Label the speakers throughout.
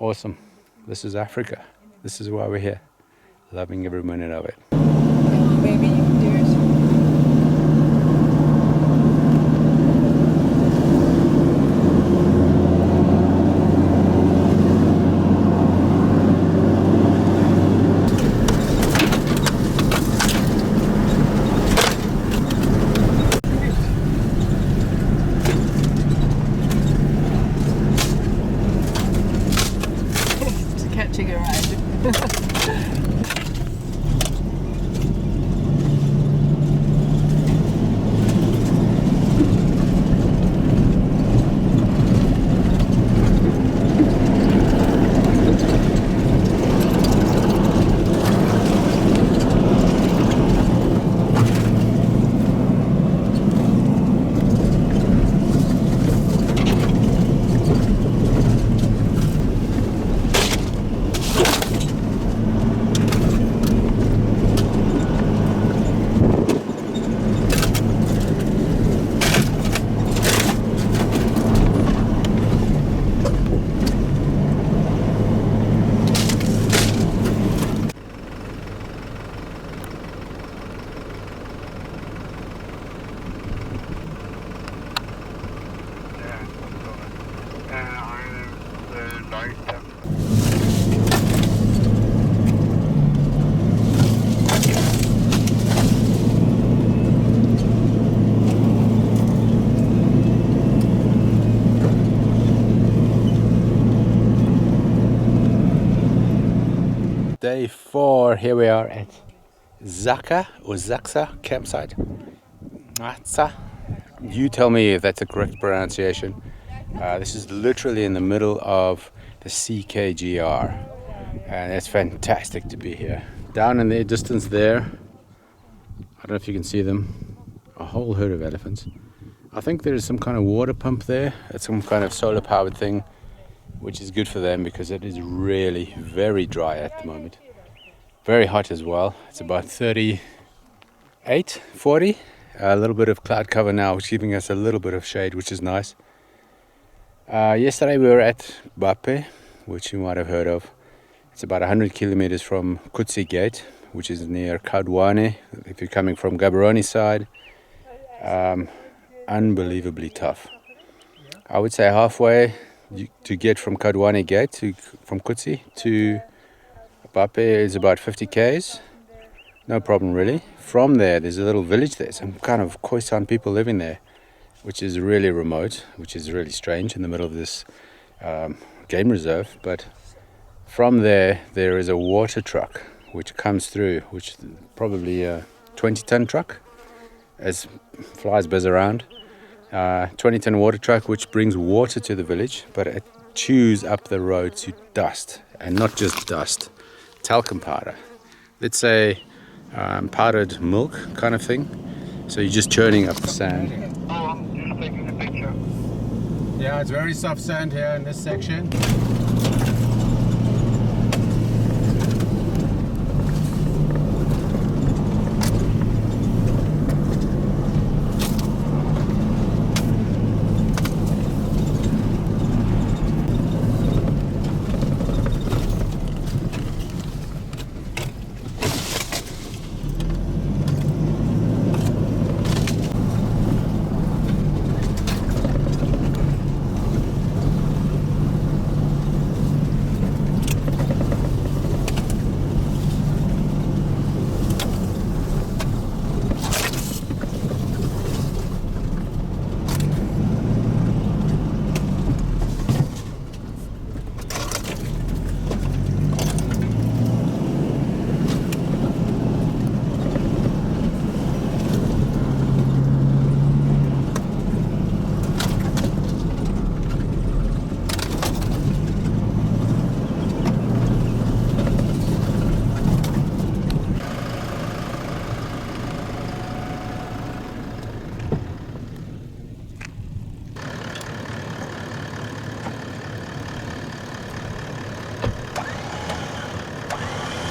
Speaker 1: awesome. This is Africa. This is why we're here. Loving every minute of it.
Speaker 2: Baby, you can do it. Just catching a ride.
Speaker 1: Day 4, here we are at Xaxa or Xaxa campsite. Xaxa. You tell me if that's the correct pronunciation. This is literally in the middle of the CKGR, and it's fantastic to be here. Down in the distance there, I don't know if you can see them, a whole herd of elephants. I think there is some kind of water pump there. It's some kind of solar powered thing, which is good for them because it is really very dry at the moment. Very hot as well. It's about 38, 40. A little bit of cloud cover now, which is giving us a little bit of shade, which is nice. Yesterday we were at Bape, which you might have heard of. It's about 100 kilometers from Kutsi Gate, which is near Kadwane, if you're coming from Gaborone side. Unbelievably tough. I would say halfway to get from Kadwane Gate from Kutsi to Bape is about 50 k's. No problem really. From there, there's a little village there, some kind of Khoisan people living there, which is really remote, which is really strange in the middle of this game reserve. But from there, there is a water truck which comes through, which is probably a 20-ton truck, as flies buzz around. 20-ton water truck which brings water to the village, but it chews up the road to dust, and not just dust, talcum powder. Let's say powdered milk kind of thing. So you're just churning up the sand.
Speaker 3: Oh, I'm just taking a picture.
Speaker 1: Yeah, it's very soft sand here in this section.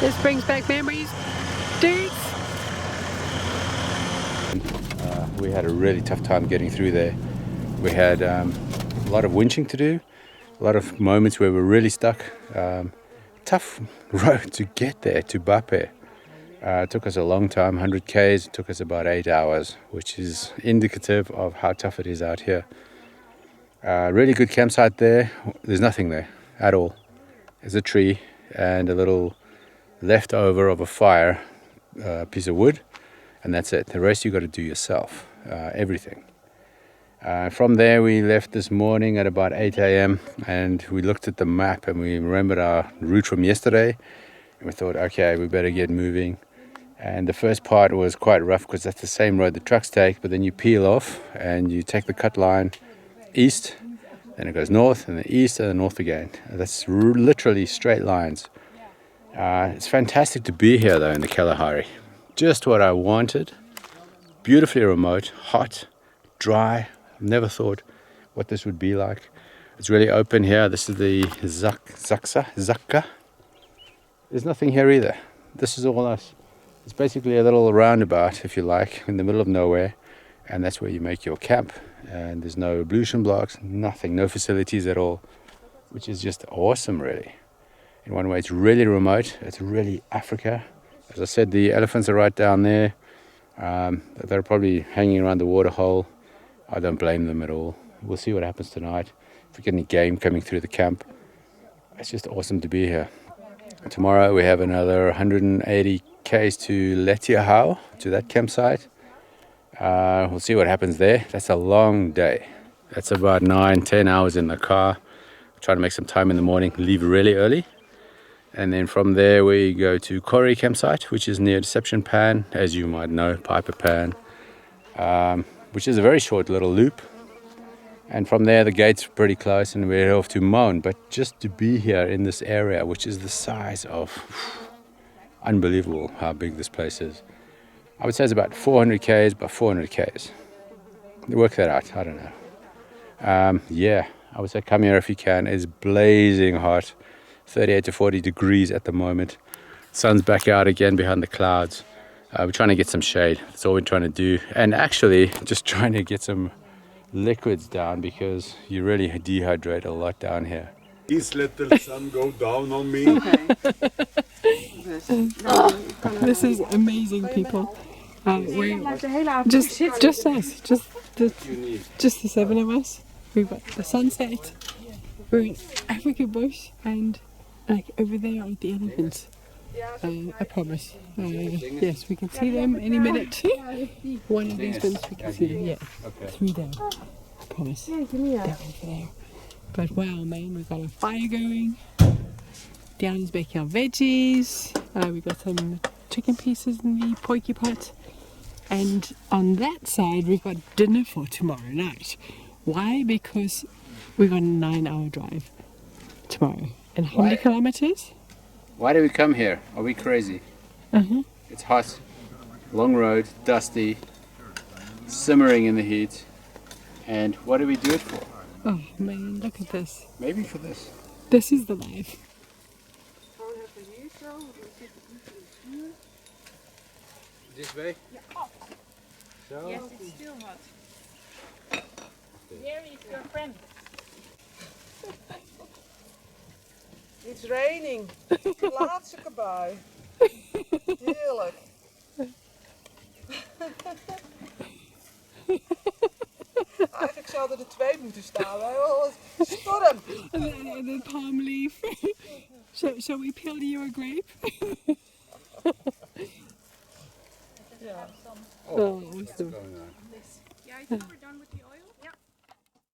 Speaker 2: This brings back memories, dudes.
Speaker 1: We had a really tough time getting through there. We had a lot of winching to do, A lot of moments where we're really stuck. Tough road to get there to Bape. It took us a long time, 100 k's. It took us about 8 hours, which is indicative of how tough it is out here. Really good campsite there. There's nothing there at all. There's a tree and a little leftover of a fire, piece of wood, and that's it. The rest you got to do yourself, everything. From there we left this morning at about 8 a.m. and we looked at the map and we remembered our route from yesterday, and we thought, okay, we better get moving. And the first part was quite rough because that's the same road the trucks take, but then you peel off and you take the cut line east, then it goes north and then east and then north again. That's literally straight lines. It's fantastic to be here though in the Kalahari. Just what I wanted. Beautifully remote, hot, dry. I've never thought what this would be like. It's really open here. This is the Xaxa. There's nothing here either. This is all us. It's basically a little roundabout, if you like, in the middle of nowhere, and that's where you make your camp. And there's no ablution blocks, nothing, no facilities at all, which is just awesome, really. In one way, it's really remote. It's really Africa. As I said, the elephants are right down there. They're probably hanging around the water hole. I don't blame them at all. We'll see what happens tonight. If we get any game coming through the camp, it's just awesome to be here. Tomorrow we have another 180 k's to Letiahau, to that campsite. We'll see what happens there. That's a long day. That's about 9-10 hours in the car. Try to make some time in the morning, leave really early. And then from there we go to Kori campsite, which is near Deception Pan, as you might know, Piper Pan, which is a very short little loop. And from there the gate's pretty close and we're off to Mon. But just to be here in this area, which is the size of, unbelievable how big this place is. I would say it's about 400 k's by 400 k's. Work that out, I don't know. Yeah, I would say come here if you can. It's blazing hot, 38 to 40 degrees at the moment. Sun's back out again behind the clouds. We're trying to get some shade. That's all we're trying to do. And actually just trying to get some liquids down because you really dehydrate a lot down here.
Speaker 4: Please let the sun go down on me.
Speaker 2: This is amazing, people. We're just us, just the seven of us. We've got the sunset. We're in Africa bush, and like over there are the elephants. I promise. Yes, we can see them any minute. One of these ones we can see them. Yeah, through there. I promise. They're over there. But wow, man, we've got a fire going. Down is baking our veggies. We've got some chicken pieces in the poiki pot. And on that side, we've got dinner for tomorrow night. Why? Because we've got a 9-hour drive tomorrow. And how many kilometers?
Speaker 1: Why do we come here? Are we crazy? It's hot, long road, dusty, simmering in the heat. And what do we do it for?
Speaker 2: Oh man, look at this.
Speaker 1: Maybe for this.
Speaker 2: This is the life.
Speaker 1: This way? So?
Speaker 5: Yes, it's still hot. Where is your friend?
Speaker 6: It's raining. Laatste bui. Heerlijk. Eigenlijk zouden er 2 moeten staan. Hè? Storm.
Speaker 2: And then palm leaf. Shall we peel you a grape?
Speaker 6: Ja.
Speaker 2: Oh, awesome.
Speaker 1: Going on.
Speaker 5: Yeah, I think we're done.